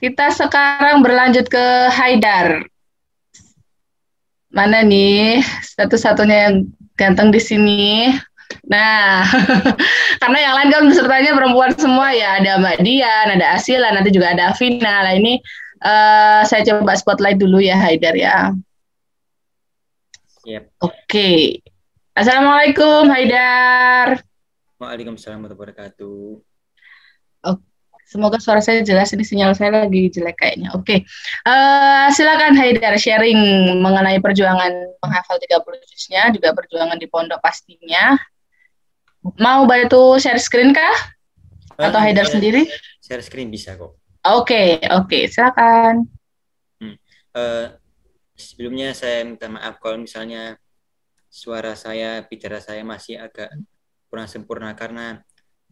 Kita sekarang berlanjut ke Haidar. Mana nih satu-satunya yang ganteng di sini? Nah, karena yang lain kan pesertanya perempuan semua ya. Ada Mbak Dian, ada Asila, nanti juga ada Afina. Nah ini saya coba spotlight dulu ya Haidar ya. Yep. Oke. Assalamualaikum Haidar. Waalaikumsalam warahmatullahi wabarakatuh. Oh, semoga suara saya jelas. Ini sinyal saya lagi jelek kayaknya. Oke. Silakan Haidar sharing mengenai perjuangan menghafal 30 juznya, juga perjuangan di pondok pastinya. Mau bantu share screen kah? Atau Nanti Haidar saya sendiri? share screen bisa kok. Oke, silakan. Eh, Sebelumnya saya minta maaf kalau misalnya suara saya, bicara saya masih agak kurang sempurna karena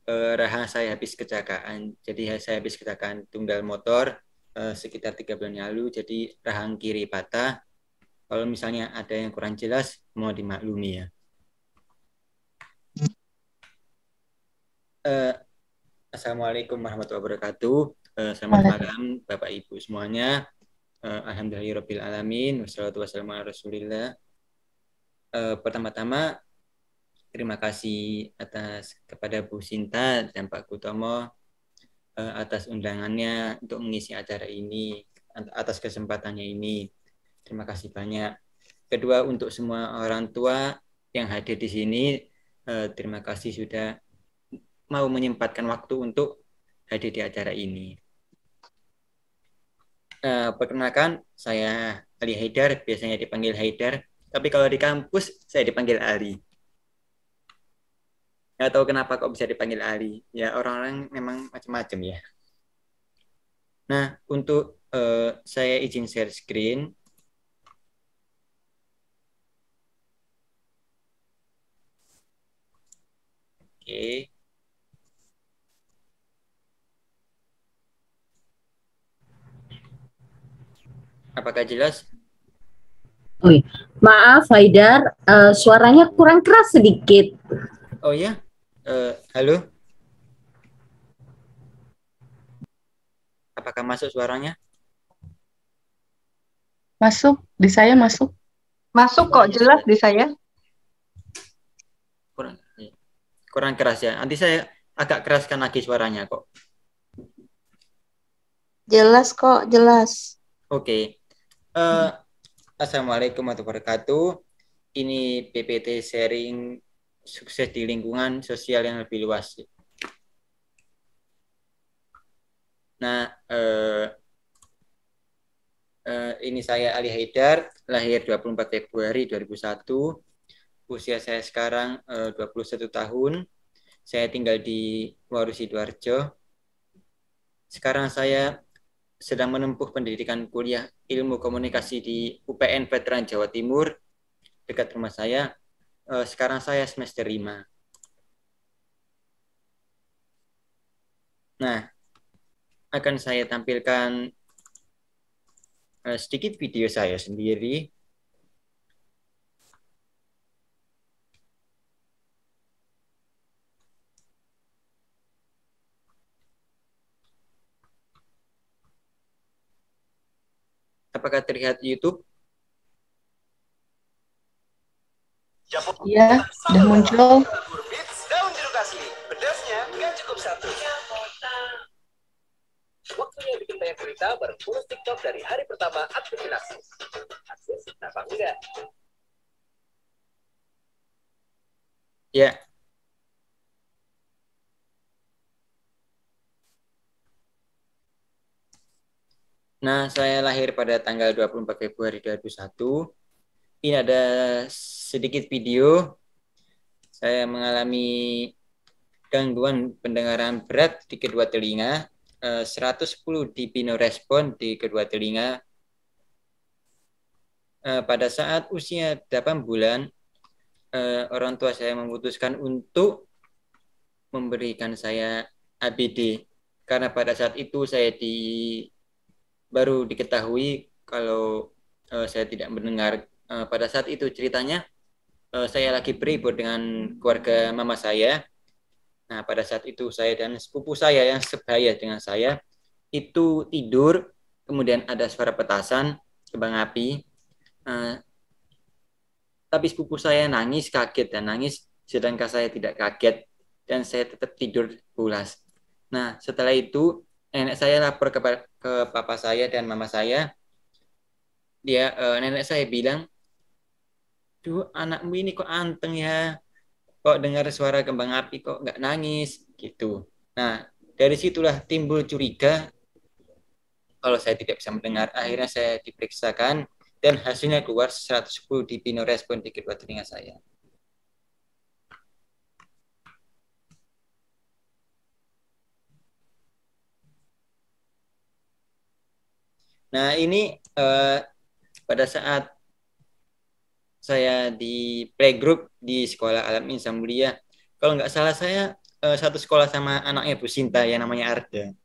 rahang saya habis kecelakaan. Jadi saya habis kecelakaan tunggal motor sekitar 3 bulan lalu. Jadi rahang kiri patah. Kalau misalnya ada yang kurang jelas, mau dimaklumi ya. Assalamualaikum warahmatullahi wabarakatuh. Selamat malam Bapak Ibu semuanya. Alhamdulillahirabbil alamin wassalatu wassalamu ala Rasulillah. Pertama-tama terima kasih atas kepada Bu Sinta dan Pak Kutomo atas undangannya untuk mengisi acara ini, atas kesempatannya ini. Terima kasih banyak. Kedua, untuk semua orang tua yang hadir di sini, terima kasih sudah mau menyempatkan waktu untuk hadir di acara ini. Perkenalkan, saya Ali Haidar, biasanya dipanggil Haidar, tapi kalau di kampus saya dipanggil Ali. Nggak tahu kenapa kok bisa dipanggil Ali. Ya orang-orang memang macam-macam ya. Nah, untuk saya izin share screen. Oke. Apakah jelas? Oh, iya. Maaf Haidar, suaranya kurang keras sedikit. Oh ya, halo. Apakah masuk suaranya? Masuk, di saya masuk. Masuk kok, jelas di saya. Kurang keras ya. Nanti saya agak keraskan lagi suaranya kok. Jelas kok, jelas. Oke. Assalamualaikum warahmatullahi wabarakatuh. Ini PPT sharing sukses di lingkungan sosial yang lebih luas. Nah, ini saya Ali Haidar, lahir 24 Februari 2001. Usia saya sekarang 21 tahun. Saya tinggal di Waru Sidoarjo. Sekarang saya sedang menempuh pendidikan kuliah ilmu komunikasi di UPN Veteran Jawa Timur, dekat rumah saya. Sekarang saya semester 5. Nah, akan saya tampilkan sedikit video saya sendiri. Apakah terlihat YouTube? Iya, sudah muncul. Daun jeruk asli, pedasnya nggak cukup satu. Waktunya bikin banyak cerita bareng bonus TikTok dari hari pertama aktivitas. Akses apa enggak? Ya. Nah, saya lahir pada tanggal 24 Februari 2001. Ini ada sedikit video. Saya mengalami gangguan pendengaran berat di kedua telinga, 110 dB no respon di kedua telinga. Pada saat usia 8 bulan, orang tua saya memutuskan untuk memberikan saya ABD. Karena pada saat itu saya baru diketahui kalau saya tidak mendengar. Pada saat itu ceritanya, saya lagi berlibur dengan keluarga mama saya. Nah, pada saat itu saya dan sepupu saya yang sebaya dengan saya itu tidur, kemudian ada suara petasan, kembang api. Tapi sepupu saya nangis, kaget dan nangis, sedangkan saya tidak kaget dan saya tetap tidur pulas. Nah, setelah itu nenek saya lapor ke papa saya dan mama saya. Nenek saya bilang, "Duh, anakmu ini kok anteng ya? Kok dengar suara kembang api kok nggak nangis?" gitu. Nah, dari situlah timbul curiga kalau saya tidak bisa mendengar. Akhirnya saya diperiksakan dan hasilnya keluar 110 dB no respon di kedua telinga saya. Nah, ini pada saat saya di playgroup di sekolah Alam Insan Mulia. Kalau nggak salah saya satu sekolah sama anaknya Bu Sinta yang namanya Arda.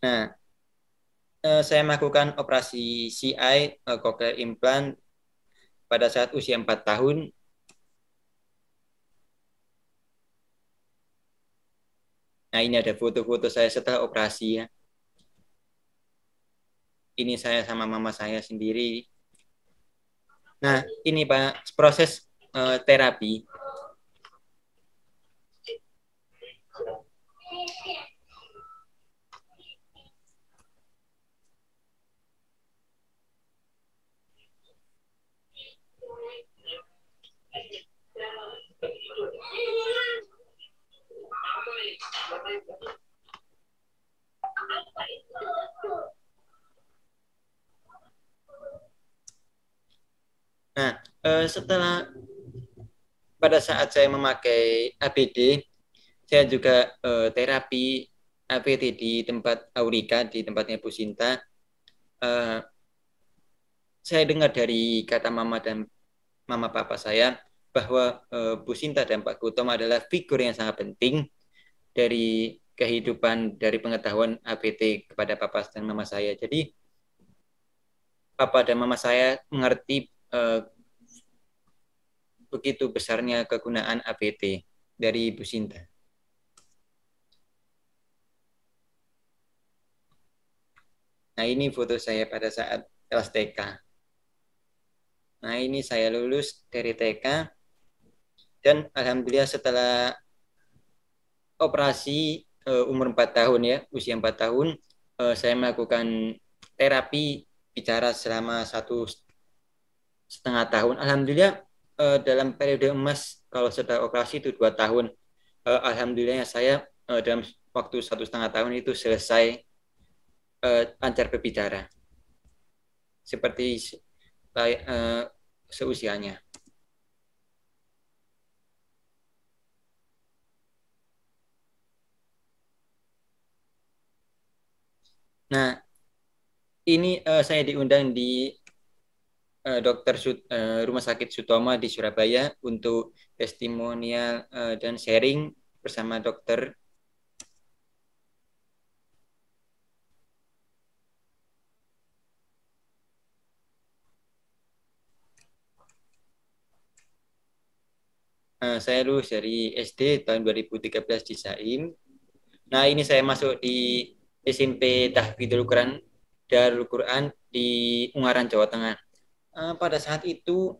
Nah, saya melakukan operasi CI cochlear implant pada saat usia 4 tahun. Nah, ini ada foto-foto saya setelah operasi ya. Ini saya sama mama saya sendiri. Nah, ini Pak, proses terapi. Nah, setelah pada saat saya memakai APD, saya juga terapi APD di tempat Aurika, di tempatnya Bu Sinta. Saya dengar dari kata mama dan mama papa saya bahwa Bu Sinta dan Pak Gautom adalah figur yang sangat penting dari kehidupan, dari pengetahuan APT kepada papa dan mama saya. Jadi papa dan mama saya mengerti begitu besarnya kegunaan APT dari Bu Sinta. Nah, ini foto saya pada saat kelas TK. Nah, ini saya lulus dari TK dan alhamdulillah setelah operasi umur 4 tahun ya, usia 4 tahun, saya melakukan terapi bicara selama 1,5 tahun. Alhamdulillah dalam periode emas kalau setelah operasi itu 2 tahun. Alhamdulillah saya dalam waktu 1,5 tahun itu selesai lancar berbicara. Seperti seusianya. Nah, ini saya diundang di Rumah Sakit Sutoma di Surabaya untuk testimonial dan sharing bersama dokter. Saya lulus dari SD tahun 2013 di Saim. Nah, ini saya masuk di SMP Tahfidzul Quran Darul Quran di Ungaran, Jawa Tengah. Pada saat itu,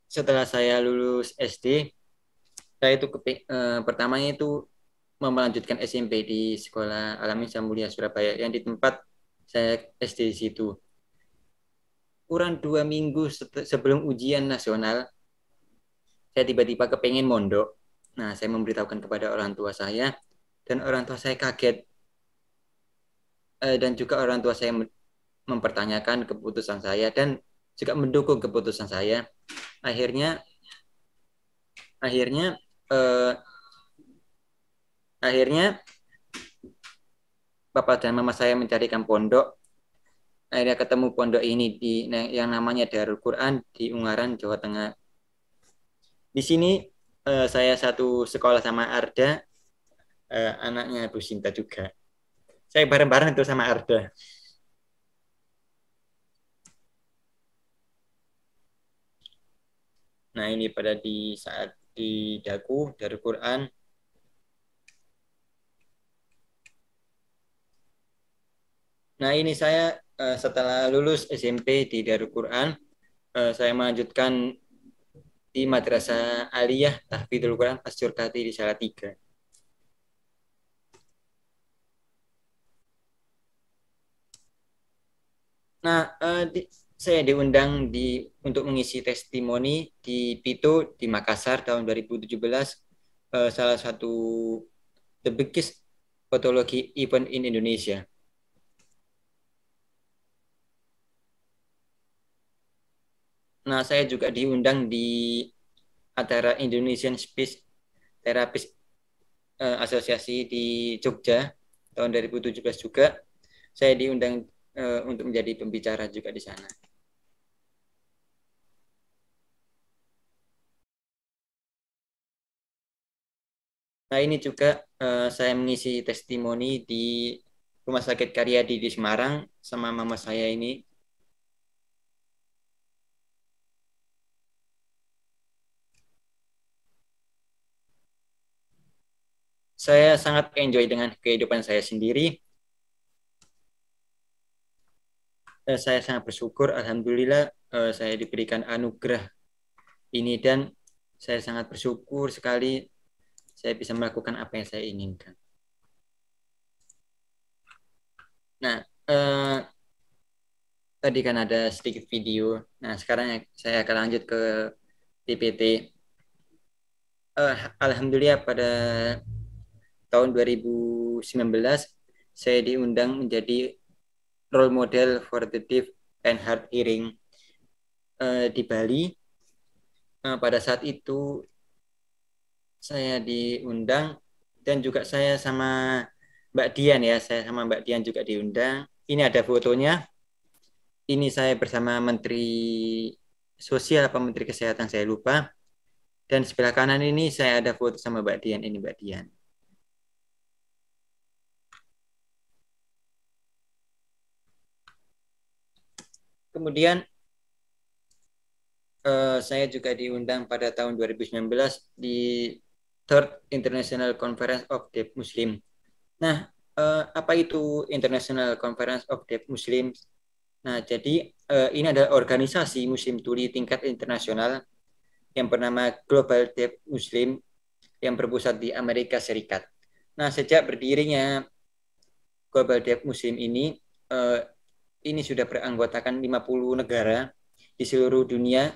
setelah saya lulus SD, saya itu pertamanya itu melanjutkan SMP di Sekolah Alam Insan Mulia Surabaya yang di tempat saya SD di situ. Kurang 2 minggu sebelum ujian nasional, saya tiba-tiba kepengen mondok. Nah, saya memberitahukan kepada orang tua saya dan orang tua saya kaget. Dan juga orang tua saya mempertanyakan keputusan saya dan juga mendukung keputusan saya. Akhirnya Bapak dan Mama saya mencarikan pondok. Akhirnya ketemu pondok ini yang namanya Darul Quran di Ungaran, Jawa Tengah. Di sini saya satu sekolah sama Arda, anaknya Bu Sinta juga. Saya bareng-bareng itu sama Arda. Nah, ini pada di saat di daku Darul Quran. Nah, ini saya setelah lulus SMP di Darul Quran, saya melanjutkan di Madrasah Aliyah Tahfidzul Quran Asyurkati di Salatiga. Nah, saya diundang untuk mengisi testimoni di Pito di Makassar tahun 2017, salah satu the biggest photology event in Indonesia. Nah, saya juga diundang di acara Indonesian Speech Therapist Asosiasi di Jogja tahun 2017 juga. Saya diundang untuk menjadi pembicara juga di sana. Nah, ini juga saya mengisi testimoni di Rumah Sakit Karyadi di Semarang sama mama saya ini. Saya sangat enjoy dengan kehidupan saya sendiri. Saya sangat bersyukur, alhamdulillah saya diberikan anugerah ini dan saya sangat bersyukur sekali saya bisa melakukan apa yang saya inginkan. Nah, tadi kan ada sedikit video. Nah, sekarang saya akan lanjut ke PPT. Alhamdulillah pada tahun 2019 saya diundang menjadi role model for the deaf and hard hearing di Bali. Pada saat itu saya diundang dan juga saya sama Mbak Dian ya, saya sama Mbak Dian juga diundang. Ini ada fotonya. Ini saya bersama Menteri Sosial apa Menteri Kesehatan saya lupa. Dan sebelah kanan ini saya ada foto sama Mbak Dian, ini Mbak Dian. Kemudian saya juga diundang pada tahun 2019 di Third International Conference of Deaf Muslim. Nah, apa itu International Conference of Deaf Muslim? Nah, jadi ini adalah organisasi Muslim Tuli tingkat internasional yang bernama Global Deaf Muslim yang berpusat di Amerika Serikat. Nah, sejak berdirinya Global Deaf Muslim ini sudah beranggotakan 50 negara di seluruh dunia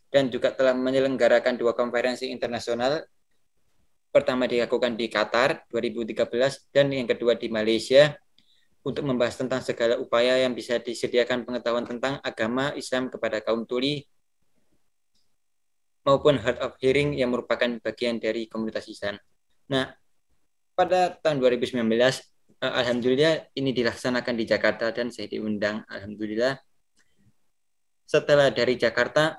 dan juga telah menyelenggarakan 2 konferensi internasional. Pertama dilakukan di Qatar 2013 dan yang kedua di Malaysia untuk membahas tentang segala upaya yang bisa disediakan pengetahuan tentang agama Islam kepada kaum tuli maupun hard of hearing yang merupakan bagian dari komunitas Islam. Nah, pada tahun 2019 alhamdulillah ini dilaksanakan di Jakarta dan saya diundang, alhamdulillah. Setelah dari Jakarta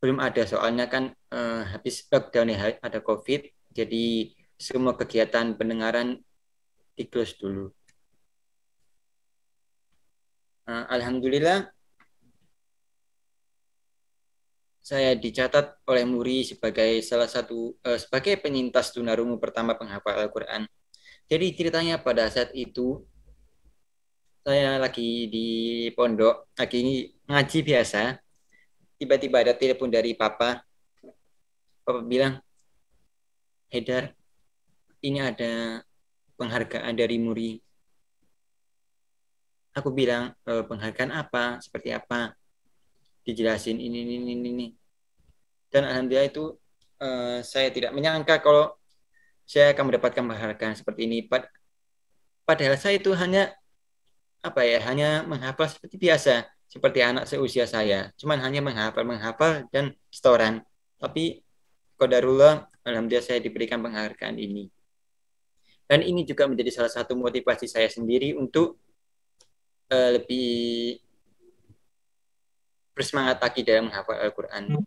belum ada, soalnya kan habis lockdown ya, ada COVID, jadi semua kegiatan pendengaran di close dulu. Alhamdulillah saya dicatat oleh MURI sebagai salah satu sebagai penyintas tunarungu pertama penghafal Al-Quran. Jadi ceritanya pada saat itu saya lagi di pondok, lagi ngaji biasa, tiba-tiba ada telepon dari papa. Papa bilang, Haidar, ini ada penghargaan dari MURI. Aku bilang, penghargaan apa? Seperti apa? Dijelasin ini. Dan alhamdulillah itu saya tidak menyangka kalau saya akan mendapatkan penghargaan seperti ini. Padahal saya itu hanya menghafal seperti biasa, seperti anak seusia saya. Cuman hanya menghafal dan setoran. Tapi qadarullah, alhamdulillah saya diberikan penghargaan ini. Dan ini juga menjadi salah satu motivasi saya sendiri untuk lebih bersemangat lagi dalam menghafal Al-Quran.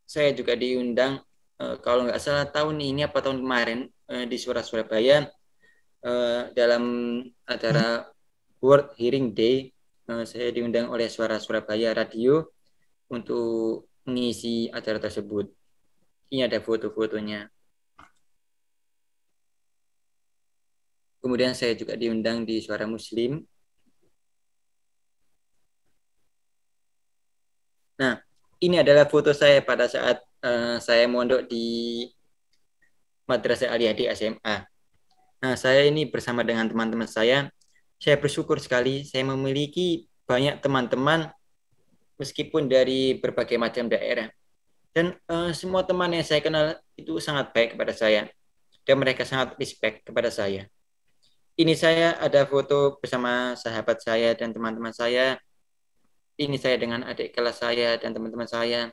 Saya juga diundang, kalau nggak salah tahun ini apa tahun kemarin, di Surabaya dalam acara World Hearing Day. Saya diundang oleh Suara Surabaya Radio untuk mengisi acara tersebut. Ini ada foto-fotonya. Kemudian saya juga diundang di Suara Muslim. Nah, ini adalah foto saya pada saat saya mondok di Madrasah Aliyah di SMA. Nah, saya ini bersama dengan teman-teman saya bersyukur sekali saya memiliki banyak teman-teman meskipun dari berbagai macam daerah. Dan semua teman yang saya kenal itu sangat baik kepada saya. Dan mereka sangat respect kepada saya. Ini saya ada foto bersama sahabat saya dan teman-teman saya. Ini saya dengan adik kelas saya dan teman-teman saya.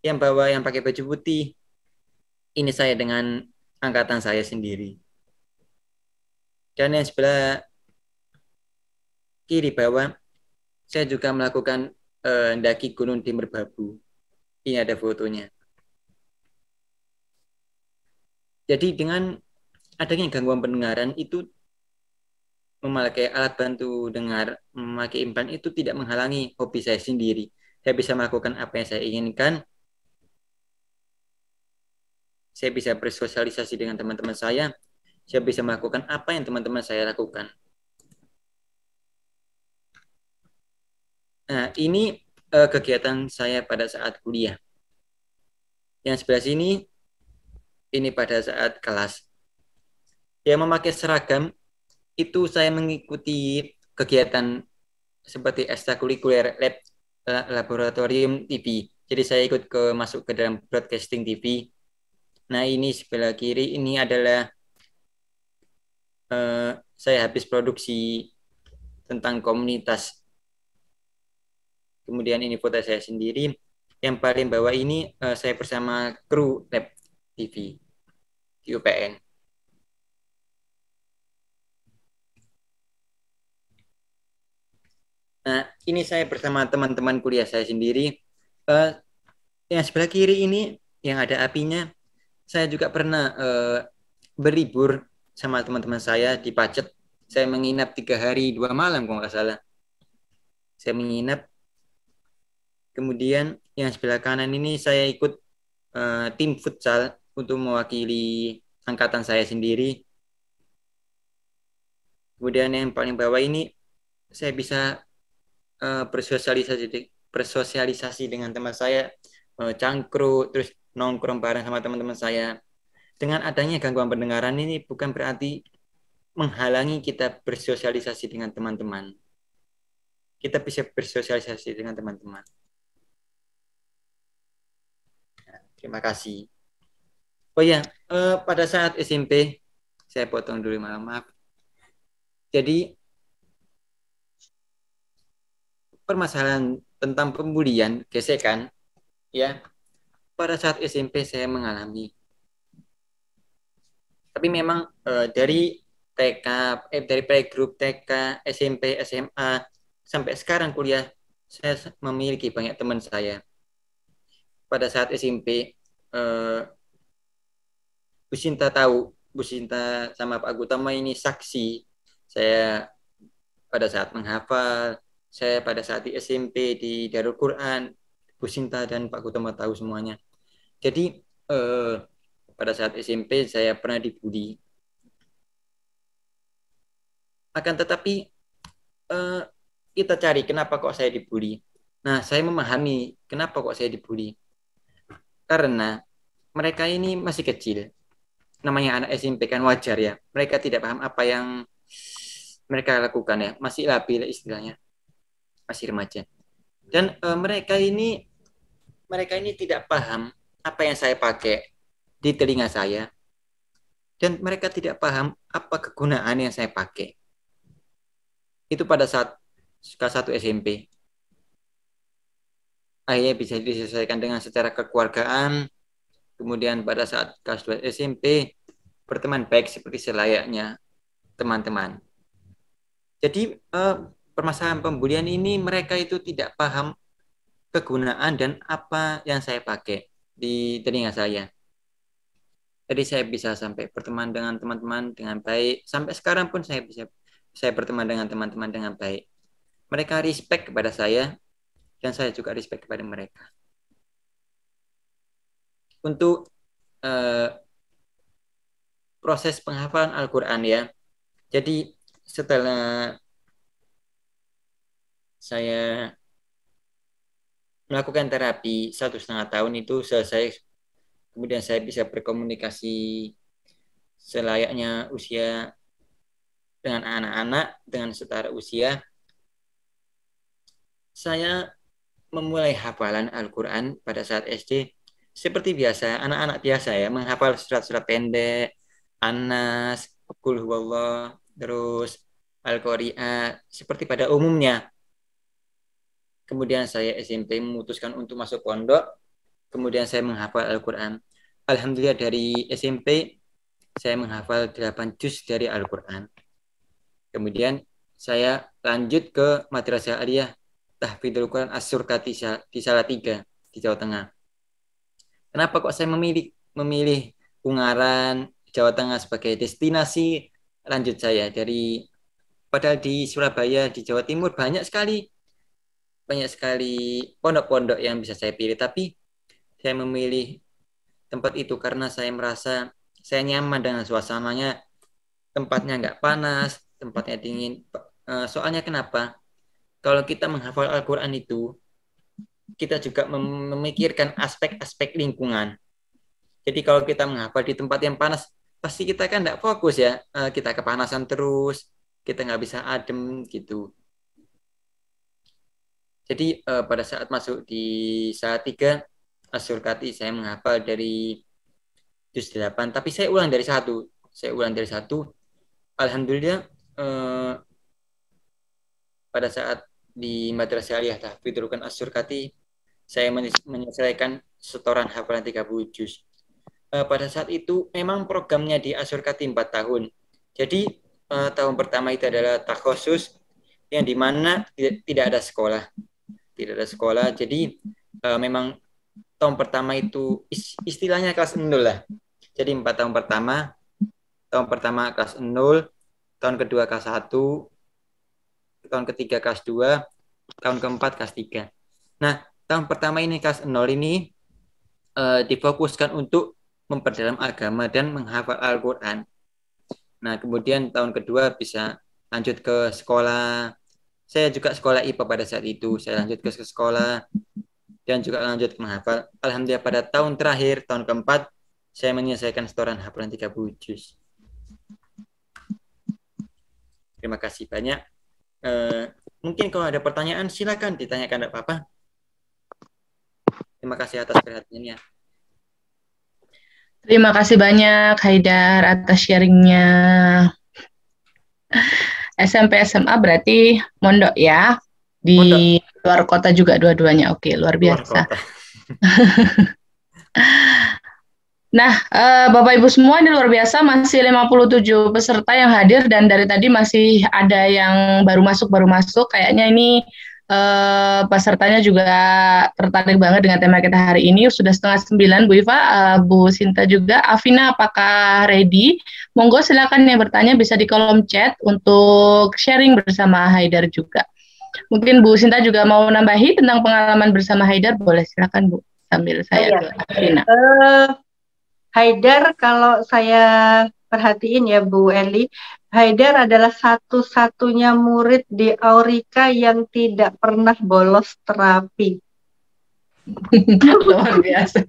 Yang pakai baju putih. Ini saya dengan angkatan saya sendiri. Dan yang sebelah kiri bawah, saya juga melakukan mendaki Gunung di Merbabu. Ini ada fotonya. Jadi dengan adanya gangguan pendengaran itu memakai alat bantu dengar, memakai implan itu tidak menghalangi hobi saya sendiri. Saya bisa melakukan apa yang saya inginkan. Saya bisa bersosialisasi dengan teman-teman saya. Saya bisa melakukan apa yang teman-teman saya lakukan. Nah, ini kegiatan saya pada saat kuliah. Yang sebelah sini, ini pada saat kelas. Yang memakai seragam, itu saya mengikuti kegiatan seperti ekstrakurikuler laboratorium TV. Jadi saya ikut masuk ke dalam broadcasting TV. Nah, ini sebelah kiri, ini adalah saya habis produksi tentang komunitas. Kemudian ini foto saya sendiri. Yang paling bawah ini saya bersama kru Lab TV di UPN. Nah, ini saya bersama teman-teman kuliah saya sendiri. Yang sebelah kiri ini, yang ada apinya, saya juga pernah berlibur sama teman-teman saya di Pacet. Saya menginap 3 hari 2 malam kalau nggak salah. Saya menginap. Kemudian yang sebelah kanan ini saya ikut tim futsal untuk mewakili angkatan saya sendiri. Kemudian yang paling bawah ini saya bisa bersosialisasi dengan teman saya, cangkruk, terus nongkrong bareng sama teman-teman saya. Dengan adanya gangguan pendengaran ini bukan berarti menghalangi kita bersosialisasi dengan teman-teman. Kita bisa bersosialisasi dengan teman-teman. Terima kasih. Oh ya, pada saat SMP, saya potong dulu, maaf. Jadi, permasalahan tentang pembulian, gesekan, ya, pada saat SMP saya mengalami. Tapi memang dari TK, dari playgroup TK, SMP, SMA, sampai sekarang kuliah, saya memiliki banyak teman saya. Pada saat SMP, Bu Sinta tahu, Bu Sinta sama Pak Gutama ini saksi. Saya pada saat menghafal, saya pada saat di SMP, di Darul Quran, Bu Sinta dan Pak Gutama tahu semuanya. Jadi, pada saat SMP saya pernah dibully. Akan tetapi, kita cari kenapa kok saya dibully. Nah, saya memahami kenapa kok saya dibully. Karena mereka ini masih kecil. Namanya anak SMP kan wajar ya. Mereka tidak paham apa yang mereka lakukan ya. Masih labil istilahnya. Masih remaja. Dan mereka ini tidak paham apa yang saya pakai di telinga saya. Dan mereka tidak paham apa kegunaan yang saya pakai. Itu pada saat kelas 1 SMP. Akhirnya bisa diselesaikan dengan secara kekeluargaan. Kemudian pada saat kelas 2 SMP, berteman baik seperti selayaknya teman-teman. Jadi permasalahan pembulian ini mereka itu tidak paham kegunaan dan apa yang saya pakai di telinga saya. Jadi saya bisa sampai berteman dengan teman-teman dengan baik. Sampai sekarang pun saya bisa saya berteman dengan teman-teman dengan baik. Mereka respect kepada saya, dan saya juga respect kepada mereka. Untuk proses penghafalan Al-Quran ya. Jadi setelah saya melakukan terapi 1,5 tahun itu selesai, kemudian saya bisa berkomunikasi selayaknya usia dengan anak-anak dengan setara usia. Saya memulai hafalan Al-Quran pada saat SD seperti biasa, anak-anak biasa ya, menghafal surat-surat pendek, Anas, Qul Huwallah, terus Al-Qari'ah, seperti pada umumnya. Kemudian saya SMP memutuskan untuk masuk pondok, kemudian saya menghafal Al-Quran. Alhamdulillah dari SMP saya menghafal 8 juz dari Al-Quran. Kemudian saya lanjut ke Madrasah Aliyah Tahfidzul Quran As-Surkati di Salatiga di Jawa Tengah. Kenapa kok saya memilih Ungaran, Jawa Tengah sebagai destinasi lanjut saya? Padahal di Surabaya, di Jawa Timur banyak sekali pondok-pondok yang bisa saya pilih, tapi saya memilih tempat itu karena saya merasa saya nyaman dengan suasananya. Tempatnya nggak panas, tempatnya dingin. Soalnya kenapa? Kalau kita menghafal Al-Quran itu, kita juga memikirkan aspek-aspek lingkungan. Jadi kalau kita menghafal di tempat yang panas, pasti kita kan nggak fokus ya. Kita kepanasan terus, kita nggak bisa adem gitu. Jadi pada saat masuk di Salatiga As-Surkati, saya menghafal dari juz 8, tapi saya ulang dari 1. Alhamdulillah pada saat di Madrasah Aliyah Tahfidzul Quran As-Surkati, saya menyelesaikan setoran hafalan 30 juz. Pada saat itu memang programnya di As-Surkati 4 tahun. Jadi tahun pertama itu adalah takhusus, yang dimana tidak ada sekolah. Jadi memang tahun pertama itu istilahnya kelas 0 lah. Jadi 4 tahun pertama kelas 0, tahun kedua kelas 1, tahun ketiga kelas 2, tahun keempat kelas 3. Nah, tahun pertama ini kelas 0 ini difokuskan untuk memperdalam agama dan menghafal Al-Quran. Nah, kemudian tahun kedua bisa lanjut ke sekolah. Saya juga sekolah IPA pada saat itu. Saya lanjut ke sekolah dan juga lanjut menghafal. Alhamdulillah pada tahun terakhir, tahun keempat, saya menyelesaikan setoran hafalan 30 juz. Terima kasih banyak. Mungkin kalau ada pertanyaan silakan ditanyakan, tidak apa-apa. Terima kasih atas perhatiannya. Terima kasih banyak Haidar atas sharingnya. SMP SMA berarti mondok ya, di mondok. Luar kota juga dua-duanya. Oke, luar biasa. Nah, Bapak Ibu semua, ini luar biasa, masih 57 peserta yang hadir, dan dari tadi masih ada yang baru masuk. Kayaknya ini pesertanya juga tertarik banget dengan tema kita hari ini. Sudah 8:30 Bu Iva, Bu Sinta juga. Afina, apakah ready? Monggo silakan yang bertanya bisa di kolom chat untuk sharing bersama Haidar juga. Mungkin Bu Sinta juga mau nambahi tentang pengalaman bersama Haidar, boleh silakan Bu, sambil saya ke Afina. Haidar, kalau saya perhatiin ya Bu Eli, Haidar adalah satu-satunya murid di Aurika yang tidak pernah bolos terapi. Luar biasa.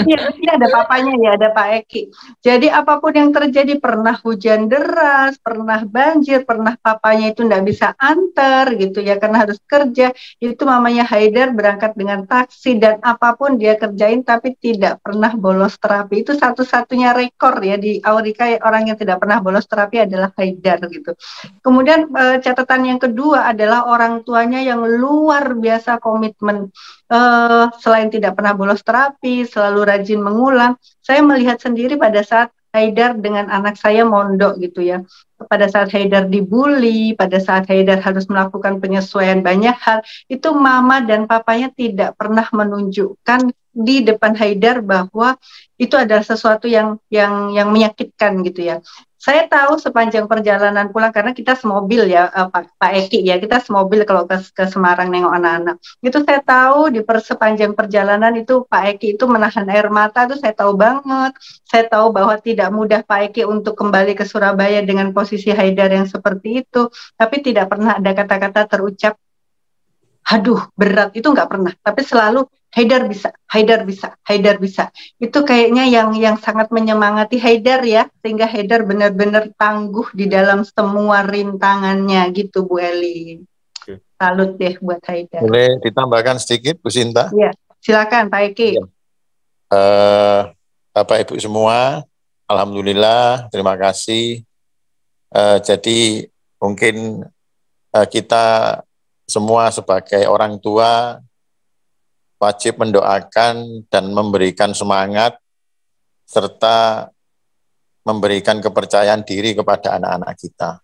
Ya, ada papanya ya, ada Pak Eki. Jadi apapun yang terjadi, pernah hujan deras, pernah banjir, pernah papanya itu nggak bisa antar gitu ya karena harus kerja. Itu mamanya Haidar berangkat dengan taksi dan apapun dia kerjain tapi tidak pernah bolos terapi. Itu satu-satunya rekor ya di Aurika, orang yang tidak pernah bolos terapi adalah Haidar gitu. Kemudian catatan yang kedua adalah orang tuanya yang luar biasa komitmen. Selain tidak pernah bolos terapi, selalu rajin mengulang. Saya melihat sendiri pada saat Haidar dengan anak saya mondok gitu ya. Pada saat Haidar dibully, pada saat Haidar harus melakukan penyesuaian banyak hal, itu mama dan papanya tidak pernah menunjukkan di depan Haidar bahwa itu adalah sesuatu yang menyakitkan gitu ya. Saya tahu sepanjang perjalanan pulang, karena kita semobil ya, Pak Eki ya, kita semobil kalau ke Semarang nengok anak-anak. Itu saya tahu di sepanjang perjalanan itu Pak Eki itu menahan air mata, itu saya tahu banget. Saya tahu bahwa tidak mudah Pak Eki untuk kembali ke Surabaya dengan posisi Haidar yang seperti itu, tapi tidak pernah ada kata-kata terucap, aduh berat, itu nggak pernah, tapi selalu Haidar bisa, Haidar bisa, Haidar bisa. Itu kayaknya yang sangat menyemangati Haidar ya, sehingga Haidar benar-benar tangguh di dalam semua rintangannya gitu, Bu Eli. Salut deh buat Haidar. Boleh ditambahkan sedikit, Bu Sinta? Iya, silakan Pak Eki. Bapak Ibu semua, alhamdulillah, terima kasih. Jadi mungkin kita semua sebagai orang tua wajib mendoakan dan memberikan semangat serta memberikan kepercayaan diri kepada anak-anak kita.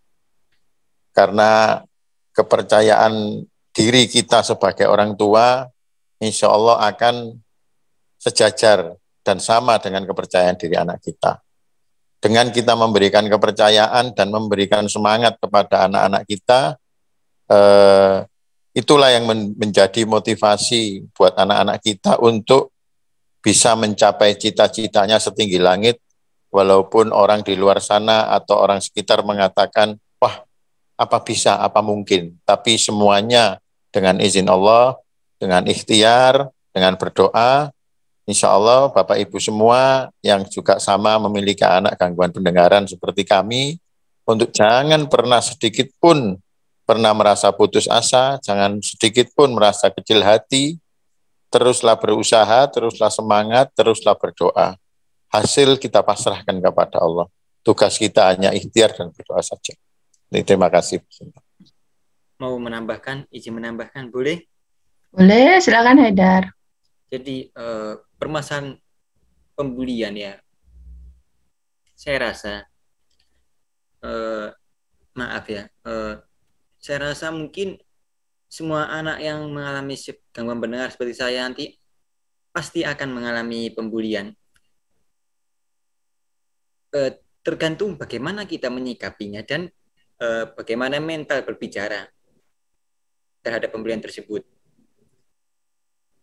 Karena kepercayaan diri kita sebagai orang tua insya Allah akan sejajar dan sama dengan kepercayaan diri anak kita. Dengan kita memberikan kepercayaan dan memberikan semangat kepada anak-anak kita, itulah yang menjadi motivasi buat anak-anak kita untuk bisa mencapai cita-citanya setinggi langit, walaupun orang di luar sana atau orang sekitar mengatakan, wah, apa bisa, apa mungkin. Tapi semuanya dengan izin Allah, dengan ikhtiar, dengan berdoa, insya Allah Bapak Ibu semua yang juga sama memiliki anak gangguan pendengaran seperti kami, untuk jangan pernah sedikit pun pernah merasa putus asa, jangan sedikit pun merasa kecil hati, teruslah berusaha, teruslah semangat, teruslah berdoa. Hasil kita pasrahkan kepada Allah. Tugas kita hanya ikhtiar dan berdoa saja. Terima kasih. Mau menambahkan, izin menambahkan, boleh? Boleh, silakan Haidar. Jadi permasalahan pembulian ya, saya rasa, maaf ya, saya rasa mungkin semua anak yang mengalami gangguan pendengar seperti saya nanti pasti akan mengalami pembulian. Tergantung bagaimana kita menyikapinya dan bagaimana mental berbicara terhadap pembulian tersebut.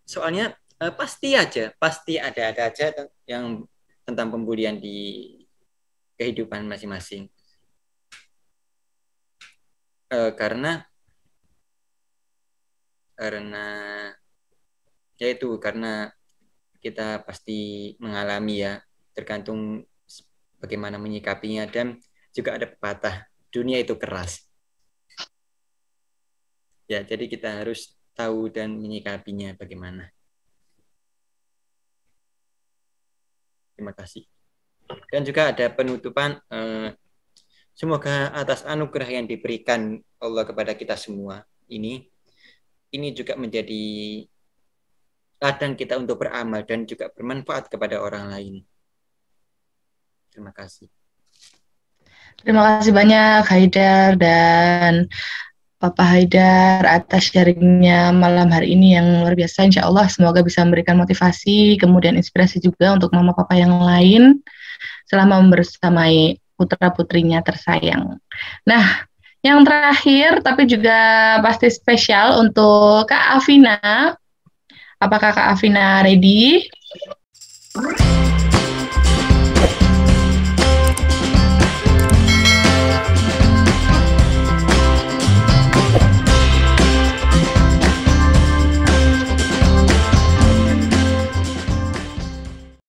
Soalnya pasti ada aja yang tentang pembulian di kehidupan masing-masing. Karena kita pasti mengalami ya, tergantung bagaimana menyikapinya, dan juga ada pepatah, dunia itu keras. Ya, jadi kita harus tahu dan menyikapinya bagaimana. Terima kasih. Dan juga ada penutupan, semoga atas anugerah yang diberikan Allah kepada kita semua ini juga menjadi ladang kita untuk beramal dan juga bermanfaat kepada orang lain. Terima kasih. Terima kasih banyak Haidar dan Papa Haidar atas sharingnya malam hari ini yang luar biasa. Insya Allah semoga bisa memberikan motivasi, kemudian inspirasi juga untuk mama papa yang lain selama membersamai putra-putrinya tersayang. Nah, yang terakhir tapi juga pasti spesial untuk Kak Afina. Apakah Kak Afina ready?